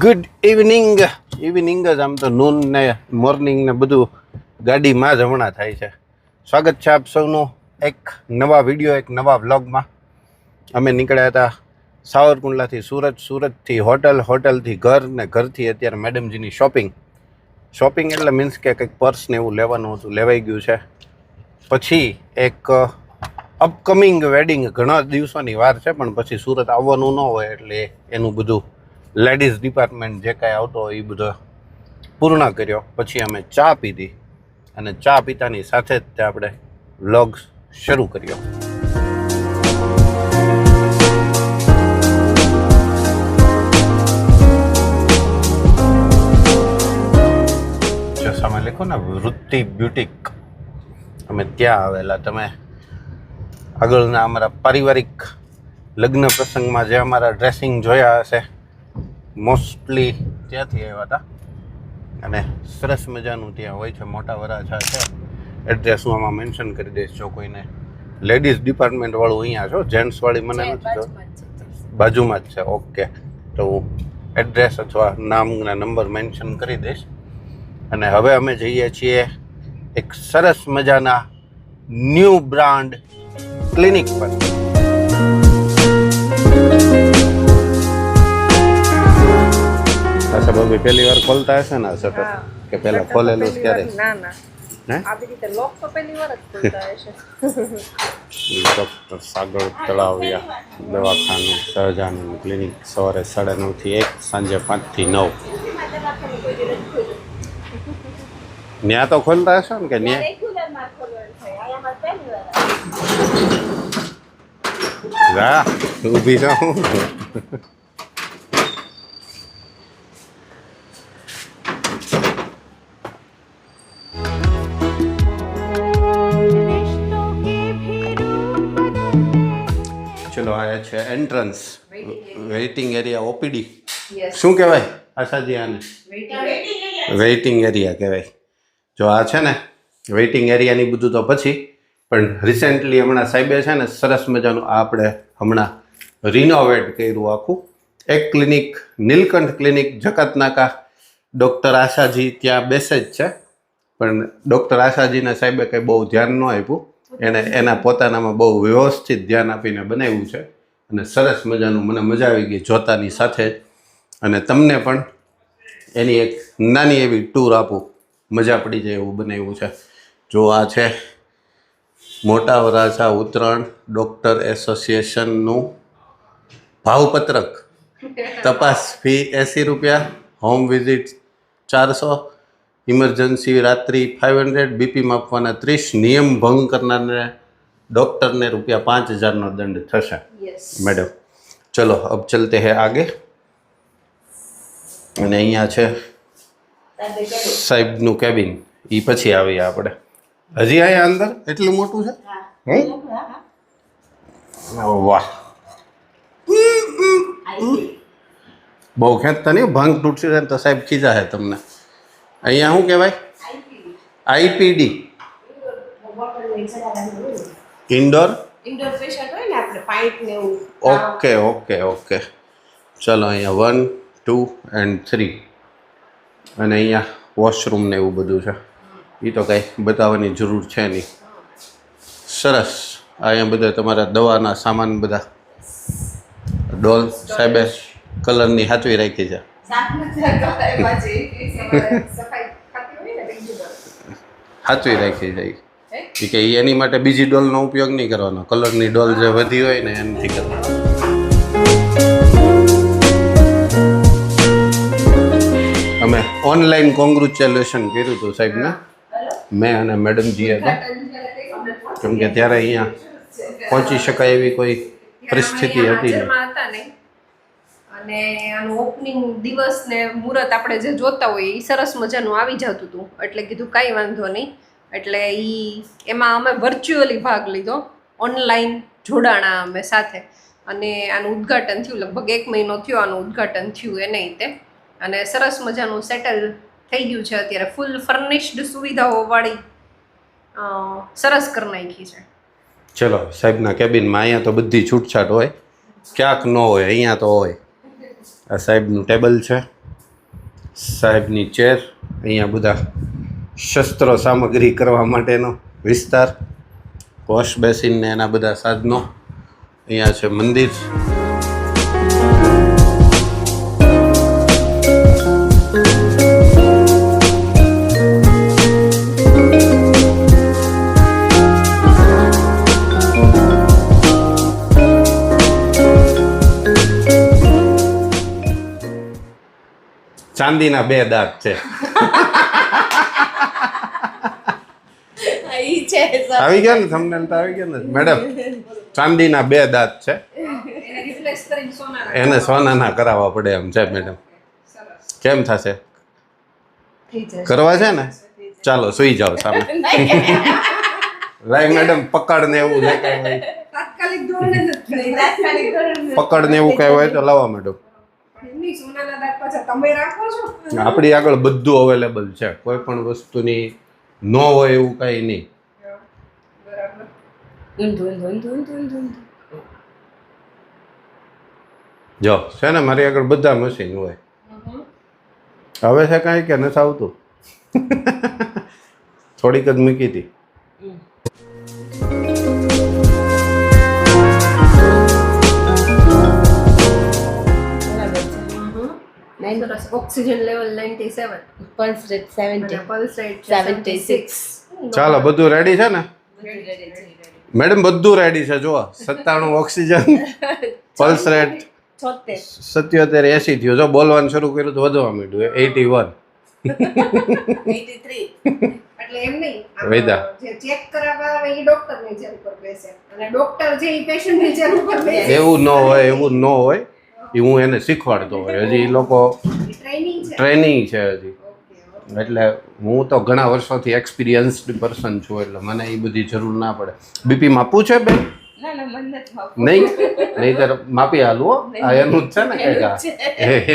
Good evening જ આમ તો નૂન ને મોર્નિંગ ને બધું ગાડીમાં જ હમણાં થાય છે. સ્વાગત છે આપ સૌનું એક નવા વિડીયો, એક નવા વ્લોગમાં. અમે નીકળ્યા હતા સાવરકુંડલાથી સુરત, સુરતથી હોટલ, હોટલથી ઘર ને ઘરથી અત્યારે મેડમજીની શોપિંગ એટલે મીન્સ કે કંઈક પર્સ ને એવું લેવાનું હતું, લેવાઈ ગયું છે. પછી એક અપકમિંગ વેડિંગ, ઘણા દિવસોની વાર છે પણ પછી સુરત આવવાનું ન હોય એટલે એનું બધું લેડીઝ ડિપાર્ટમેન્ટ જે કાંઈ આવતો હોય એ બધો પૂર્ણ કર્યો. પછી અમે ચા પીધી અને ચા પીતાની સાથે જ તે આપણે વ્લોગ શરૂ કર્યો. ચસામાં લખો ને વૃત્તિ બ્યુટિક, અમે ત્યાં આવેલા. તમે આગળના અમારા પારિવારિક લગ્ન પ્રસંગમાં જે અમારા ડ્રેસિંગ જોયા હશે મોસ્ટલી ત્યાંથી આવ્યા હતા. અને સરસ મજાનું ત્યાં હોય છે, મોટા વરાછા છે. એડ્રેસ હું આમાં મેન્શન કરી દઈશ જો કોઈને. લેડીઝ ડિપાર્ટમેન્ટવાળું અહીંયા છો, જેન્ટ્સવાળી મને નથી, બાજુમાં જ છે. ઓકે, તો હું એડ્રેસ અથવા નામના નંબર મેન્શન કરી દઈશ. અને હવે અમે જઈએ છીએ એક સરસ મજાના ન્યૂ બ્રાન્ડ ક્લિનિક પર. અચ્છા ભાભી, પહેલી વાર ખોલતા હશે ને આ શટર કે પહેલા ખોલેલું જ ક્યારે? ના ના, આવી રીતે લોક તો પહેલી વાર જ ખોલતા હશે. ડૉક્ટર સાગર તળાવિયા દવાખાનું, સહજાનંદ ક્લિનિક, સવારે 9:30 થી 1, સાંજે 5 થી 9. ત્યાં તો ખોલતા હશો ને કે ત્યાં ઊભી રહું? ચલો, આ છે એન્ટ્રન્સ, વેઇટિંગ એરિયા, ઓપીડી. શું કહેવાય આશાજી આને? વેઇટિંગ એરિયા કહેવાય. જો આ છે ને વેઇટિંગ એરિયાની બધું તો પછી, પણ રિસેન્ટલી હમણાં સાહેબે છે ને સરસ મજાનું આ આપણે હમણાં રિનોવેટ કર્યું આખું. એક ક્લિનિક, નીલકંઠ ક્લિનિક, જકાતનાકા. ડૉક્ટર આશાજી ત્યાં બેસે જ છે, પણ ડૉક્ટર આશાજીને સાહેબે કંઈ બહુ ધ્યાન ન આપ્યું. એણે એના પોતાનામાં બહુ વ્યવસ્થિત ધ્યાન આપીને બનાવ્યું છે અને સરસ મજાનું, મને મજા આવી ગઈ જોતાની સાથે જ. અને તમને પણ એની એક નાની એવી ટૂર આપું, મજા પડી જાય એવું બનાવ્યું છે. જો આ છે મોટા વરાછા ઉત્તરાયણ ડૉક્ટર એસોસિએશનનું ભાવપત્રક. તપાસ ફી 80 રૂપિયા, હોમ વિઝિટ 400, ઇમરજન્સી રાત્રિ 500, બીપી માપવાના 30, નિયમ ભંગ કરનારને ડૉક્ટરને ₹5000નો દંડ થશે. મેડમ ચલો અબ ચલતે હૈ આગે. અને અહીંયા છે સાહેબનું કેબિન, એ પછી આવીએ આપણે. હજી અહીંયા અંદર એટલું મોટું છે? વાહ, બહુ ખેંચતા નહીં, ભાંગ તૂટશે ને તો સાહેબ ખીજા છે તમને. અહીંયા શું કહેવાય? આઈપીડી, ઇન્ડોર પેશન્ટ હોય ને આપણે, પાઇપ ને એવું. ઓકે ઓકે ઓકે, ચલો અહીંયા 1, 2 and 3. અને અહીંયા વોશરૂમ ને એવું બધું છે. એ તો કાંઈ બતાવવાની જરૂર છે નહીં. સરસ. અહીંયા બધા તમારા દવાના સામાન, બધા ડોલ સાહેબે કલરની હાથવી રાખી છે. હાથવી રાખી છે એ કે એની માટે બીજી ડોલનો ઉપયોગ નહીં કરવાનો, કલરની ડોલ જે વધી હોય ને એનાથી કરવાનો. અમે ઓનલાઈન કોંગ્રેચ્યુલેશન કર્યું હતું સાહેબને, મેં અને મેડમજીએ તો, કેમ કે ત્યારે અહીંયા પહોંચી શકાય એવી કોઈ પરિસ્થિતિ હતી નહીં. અને આનું ઓપનિંગ દિવસ ને મુહૂર્ત આપણે જે જોતા હોય એ સરસ મજાનું આવી જતું હતું, એટલે કીધું કાંઈ વાંધો નહીં. એટલે એમાં અમે વર્ચ્યુઅલી ભાગ લીધો, ઓનલાઈન જોડાણા અમે સાથે. અને આનું ઉદ્ઘાટન થયું, લગભગ 1 મહિનો થયો આનું ઉદ્ઘાટન થયું એને તે. અને સરસ મજાનું સેટલ થઈ ગયું છે અત્યારે, ફૂલ ફર્નિશ્ડ સુવિધાઓવાળી સરસ કરી નાખી છે. ચલો, સાહેબના કેબિનમાં અહીંયા તો બધી છૂટછાટ હોય, ક્યાંક ન હોય, અહીંયા તો હોય. આ સાહેબનું ટેબલ છે, સાહેબની ચેર, અહીંયા બધા શસ્ત્રો સામગ્રી કરવા માટેનો વિસ્તાર, વોશ બેસિન ને એના બધા સાધનો. અહીંયા છે મંદિર. ચાંદીના 2 દાંત છે. આવી ગયા ને થંબનેલ તો આવી ગયા ને મેડમ. ચાંદીના 2 દાંત છે, એને સોનાના કરાવવા પડે એમ છે મેડમ. કેમ થશે? કરવા છે ને? ચાલો સુઈ જાઓ સામે. લાઈ મેડમ પકડ ને એવું કઈ હોય, પકડ ને એવું કઈ હોય તો લાવો મેડમ. આપણી આગળ બધું અવેલેબલ છે, કોઈ પણ વસ્તુની ન હોય એવું કઈ નહીં. જો છે ને મારી આગળ બધા મશીન હોય. હવે છે કાંઈ કે નથી આવતું? થોડીક જ મૂકી હતી. Oxygen level 97, pulse rate 70, pulse rate 76. ચાલો બધું રેડી છે ને મેડમ? બધું રેડી છે. જો 97 ઓક્સિજન, પલ્સ રેટ 77, 80 થયો. જો બોલવાનું શરૂ કર્યું તો વધવા માંડ્યું 81. 83. એટલે એમ નહીં, વેદા જે ચેક કરાવવા આવે એ ડોક્ટરની ચેર ઉપર બેસે અને ડોક્ટર જે એ પેશન્ટની ચેર ઉપર બેસે. એવું ન હોય, એવું ન હોય. એ હું એને શીખવાડતો હોય. હજી એ લોકો ટ્રેનિંગ છે હજી. એટલે હું તો ઘણા વર્ષોથી એક્સપિરિયન્સ્ડ પર્સન છું, એટલે મને એ બધી જરૂર ના પડે. બીપી માપવું છે બેન? નહીં નહીંતર માપી હાલવો. આ એનું જ છે ને કંઈક?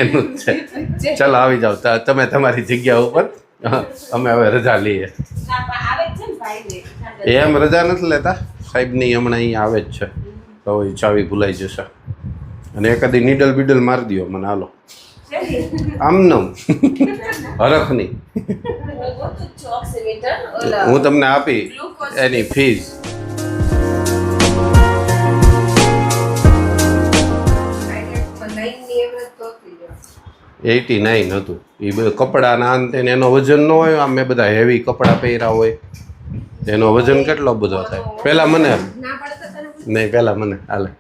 એનું જ છે. ચાલો આવી જાઓ તમે તમારી જગ્યા ઉપર. અમે હવે રજા લઈએ. એમ રજા નથી લેતા સાહેબની, હમણાં અહીંયા આવે જ છે. તો એ ચાવી ભૂલાઈ જશે અને એકાદી નીડલ બીડલ મારી દો મને. હાલો આમનો હરખની હું તમને આપી એની ફીસ. $89 હતું. એ બધું કપડાના અંતે એનો વજન ન હોય. આમ મેં બધા હેવી કપડાં પહેર્યા હોય, એનો વજન કેટલો બધો થાય. પહેલા મને નહીં, પહેલા મને હાલે.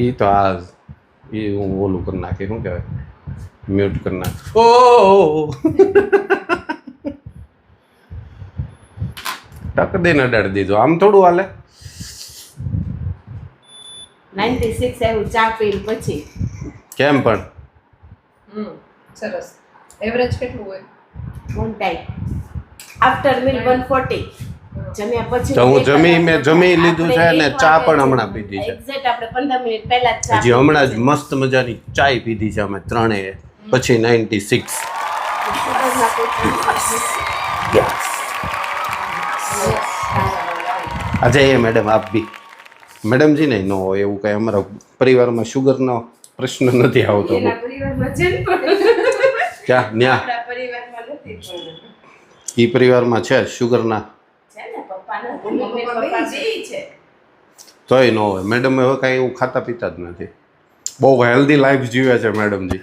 એ તો આ એ હું ઓલું કરી નાખી, શું કહેવાય, મ્યુટ કરી નાખી. ઓ ટક દઈને અડાડી દીધું. આમ થોડું હાલે. 96 એવું ચા પીને પછી. કેમ પણ? સરસ. એવરેજ કેટલું હોય? One time after meal 140. જમ્યા પછી તો હું મેં જમી લીધું છે ને ચા પણ હમણાં પીધી છે. એક્ઝેક્ટ આપણે 15 મિનિટ પહેલા ચા હજી હમણાં જ મસ્ત મજાની ચાય પીધી છે અમે ત્રણેય. પછી 96. આજે એ મેડમ આપ બી મેડમજી નહીં ન હોય એવું કંઈ. અમારા પરિવારમાં શુગરનો પ્રશ્ન નથી આવતો. ક્યાં ન્યા એ પરિવારમાં છે શુગરના? તોય ન હોય. મેડમ હવે કાંઈ એવું ખાતા પીતા જ નથી. બહુ હેલ્ધી લાઈફ જીવે છે મેડમજી.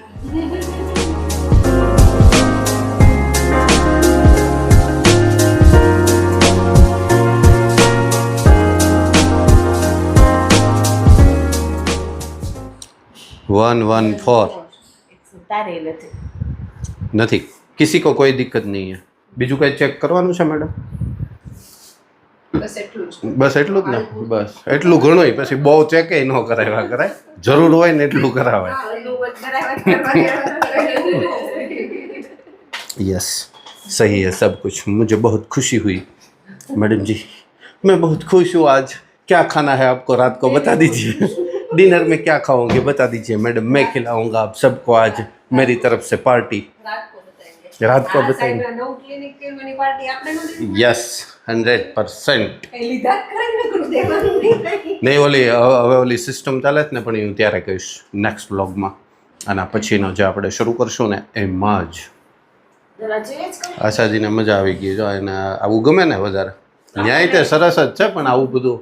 નથી કિસી કો કોઈ દિક્કત નહીં હે. બીજું કંઈ ચેક કરવાનું છે મેડમ? બસ એટલું જ ને? બસ એટલું ઘણું. પછી બહુ ચેક ન કરાવ્યા કરાય. જરૂર હોય ને એટલું કરાવાય. यस सही है सब कुछ. मुझे बहुत खुशी हुई मैडम जी. मैं बहुत खुश हूँ. आज क्या खाना है आपको रात को बता दीजिए. डिनर में क्या खाओगे बता दीजिए मैडम. मैं खिलाऊंगा आप सबको. आज मेरी तरफ से पार्टी रात को बताएंगे. यस 100%. નહીં ઓલી હવે ઓલી સિસ્ટમ ચાલે જ ને, પણ હું ત્યારે કહીશ નેક્સ્ટ વ્લોગમાં. આના પછીનો જે આપણે શરૂ કરશું ને એમાં જ જરા જોઈએ જ કર. આશાજીને મજા આવી ગઈ જો એને આવું ગમે ને વધારે ન્યાય તે સરસ જ છે પણ આવું બધું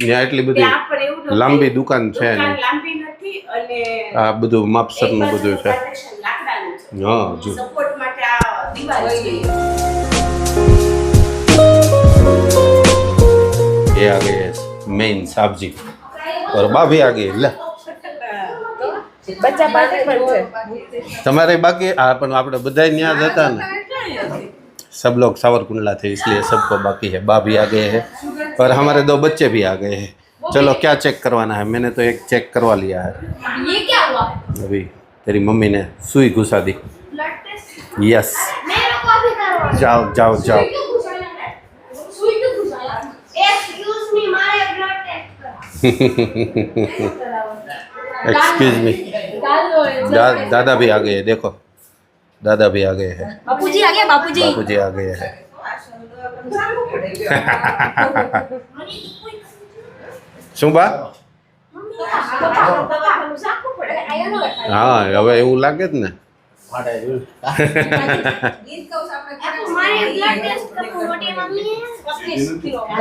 ત્યાં એટલી બધી ત્યાં પણ એવું નથી. લાંબી દુકાન છે દુકાન નહીં લાંબી નથી અને આ બધું માપસરનું બધું છે partition લાકડાનું છે. હા જો સપોર્ટ માટે આ દિવાલ છે. ये आ गए मेन सब्जी और भाभी आ गई ले બચ્ચા પાસે પણ છે. तुम्हारे बाकी अपन આપણે બધા ત્યાં જ હતા ને सब लोग सावरकुंडला थे इसलिए सबको बाकी है भाभी आ गए हैं और हमारे 2 बच्चे भी आ गए हैं चलो क्या चेक करवाना है मैंने तो एक चेक करवा लिया है ये क्या हुआ अभी तेरी मम्मी ने सुई घुसा दी ब्लड टेस्ट यस मेरे को भी करवाना जाओ जाओ जाओ सुई क्यों घुसाया एक्सक्यूज मी मारे ब्लड टेस्ट करा एक्सक्यूज मी दादा भी आ गए हैं देखो दादा भी आ गए हैं बापूजी आ गए बापूजी बापूजी आ गए हैं શું બા હા હવે એવું લાગે જ ને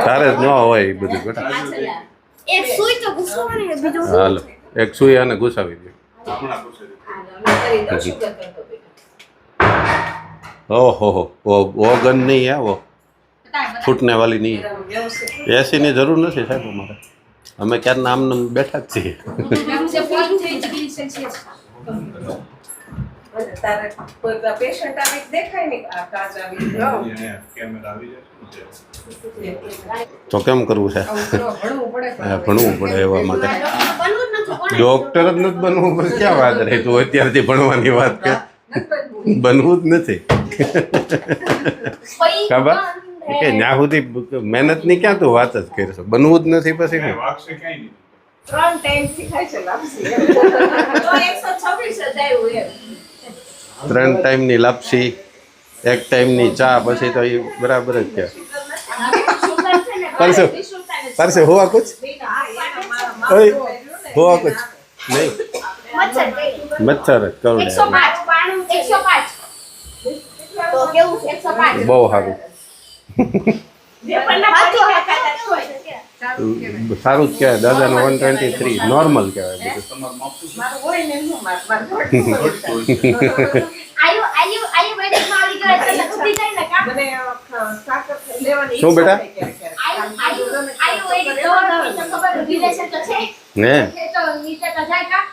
તારે જ ન હોય એ બધું બેટા એક સુઈ તો ઘુસવાની છે બીજું હાલો એક સુઈ અને ઘુસાવી દો ओहो वो गन नहीं है वो फूटने वाली नहीं है ऐसी नहीं जरूर नहीं साहब हमारे हमें क्या नाम बैठा જ છીએ પેશન્ટ આવે દેખાય ને આ કાચ આવી તો કેમ કરવું છે ભણવું પડે હા, ભણવું પડે એવા માટે ડોક્ટર જ નથી બનવું પણ ક્યાં વાત રહી તું અત્યારથી ભણવાની વાત કર બનવું જ નથી ખબર કે ત્યાં સુધી મહેનતની ક્યાં તું વાત જ કરશો બનવું જ નથી પછી શું 3 ટાઈમ શીખાય છે લાપસી તો 126 જ આવ્યું એમ 3 ટાઈમની લાપસી 1 ટાઈમની ચા પછી તો એ બરાબર જ છે પરસો પરસો हुआ कुछ ओए हुआ कुछ नहीं मच्छर करो 105 તો કેવું છે 105 બહુ સારું સારું જ કહેવાય દાદાનો 123 નોર્મલ કહેવાય બધું મારું હોય ને હું માર આયુર્વેદિક માં આવી ગયો એટલે છૂટી જાય ને કામ મને સાકર લેવાની શું બેટા? આયુર્વેદિક દવાની તો ખબર રિલેશન તો છે ને એ તો નીચે તો જાય કા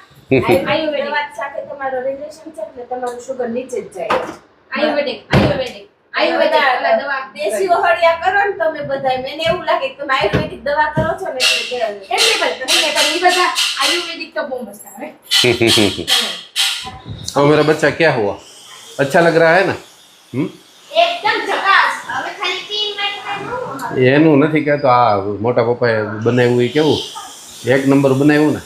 આયુર્વેદિક વાત સાથે તમારો રિલેશન છે એટલે તમારું શુગર નીચે જ જાય આયુર્વેદિક એટલે દવા દેશી ઓહળિયા કરો ને તમે બધાય મને એવું લાગે કે તમે આયુર્વેદિક દવા કરો છો ને એટલે એમની પણ એ બધા આયુર્વેદિક તો બહુ મસ્ત આવે तो मेरा बच्चा क्या हुआ अच्छा लग रहा है ना એકદમ ઝકાસ હવે ખાલી 3 મિનિટ એનું નથી કહેતો આ મોટા પપ્પાએ બનાવ્યું એ કેવું એક નંબર બનાવ્યું ને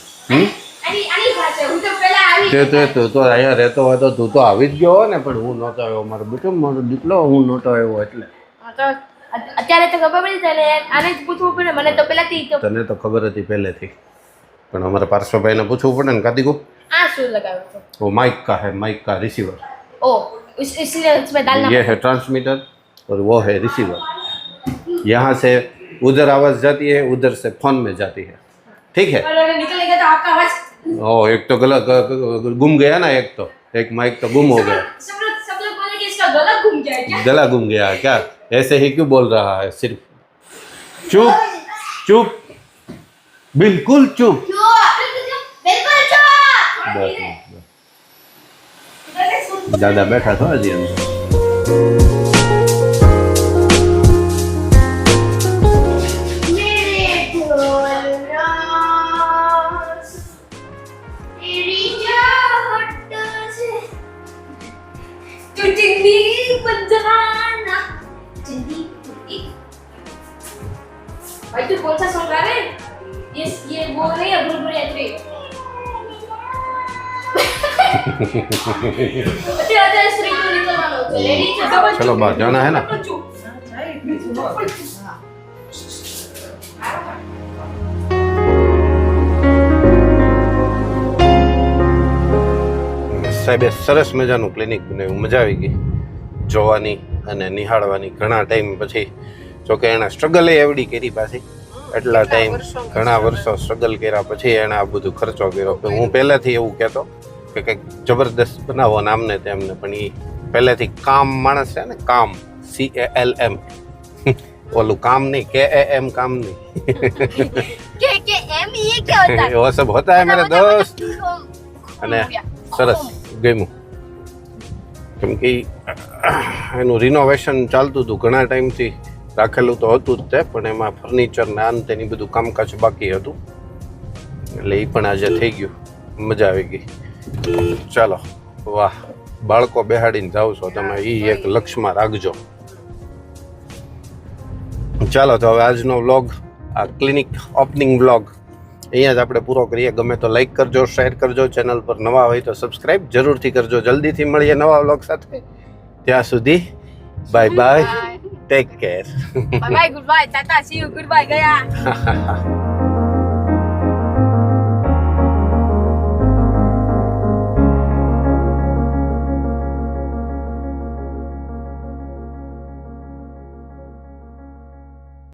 આની ભાષા હું તો પેલા આવી તો અહીંયા રહેતો હોય તો તું તો આવી જ ગયો ને પણ હું નહોતો આવ્યો મારો બેટો મારો દીકરો હું નહોતો આવ્યો એટલે તો અત્યારે તો ખબર પડી એટલે આને જ પૂછવું પડે મને તો પેલાથી તો તને તો ખબર હતી પહેલેથી પણ અમારા પાર્શ્વભાઈને પૂછવું પડે ને કાદીકો આ શું લગાવ્યો તો वो माइक का है माइक का रिसीवर ओ इसलिए उसमें डालना ये है ट्रांसमीटर और वो है रिसीवर यहाँ से उधर आवाज़ जाती है उधर से फोन में जाती है ठीक है और अगर निकलेगा तो आपका आवाज ओ एक तो गला गुम गया ना एक माइक तो गुम हो गया सब लोग बोले कि इसका गला घूम गया है क्या गला गुम गया क्या ऐसे ही क्यों बोल रहा है सिर्फ चुप चुप बिल्कुल चुप बिल्कुल बस, दादा बैठा था अजी अंदर भाई तू कौन सा सॉन्ग गा रहे हैं ये बोल रहे हैं बुलबुलिया 3 અત્યારે સ્ત્રી નું નીકળવાનો છે લેડી છે चलो बाहर जाना है ना સાહેબે સરસ મજાનું ક્લિનિક બનાવ્યું, મજા આવી ગઈ જોવાની અને નિહાળવાની. ઘણા ટાઈમ પછી, જોકે એણે સ્ટ્રગલ એવડી કરી પાછી, એટલા ટાઈમ ઘણા વર્ષો સ્ટ્રગલ કર્યા પછી એણે આ બધું ખર્ચો કર્યો. કે હું પહેલેથી એવું કહેતો કે કંઈક જબરદસ્ત બનાવો ને આમને તેમને, પણ એ પહેલેથી કામ માણસ છે ને, કામ CALM, ઓલું કામ નહીં, KAM કામ નહીં. वो सब होता है मेरे दोस्त. અને સરસ ગમ્યું, કેમ કે એનું રિનોવેશન ચાલતું હતું ઘણા ટાઈમથી, રાખેલું તો હતું જ તે, પણ એમાં ફર્નિચર ને આન તેની બધું કામકાજ બાકી હતું, એટલે એ પણ આજે થઈ ગયું. મજા આવી ગઈ. ચાલો, વાહ, બાળકો બેહાડીને જાવ છો તમે, એ એક લક્ષમાં રાખજો. ચાલો તો હવે આજનો વ્લોગ, આ ક્લિનિક ઓપનિંગ વ્લોગ અહીંયા જ આપણે પૂરો કરીએ. ગમે તો લાઈક કરજો, શેર કરજો, ચેનલ પર નવા હોય તો સબસ્ક્રાઈબ જરૂરથી કરજો. જલ્દીથી મળીએ નવા વ્લોગ સાથે. ત્યાં સુધી bye bye, take care. Bye bye, good bye, Tata, C you, good bye ગયા.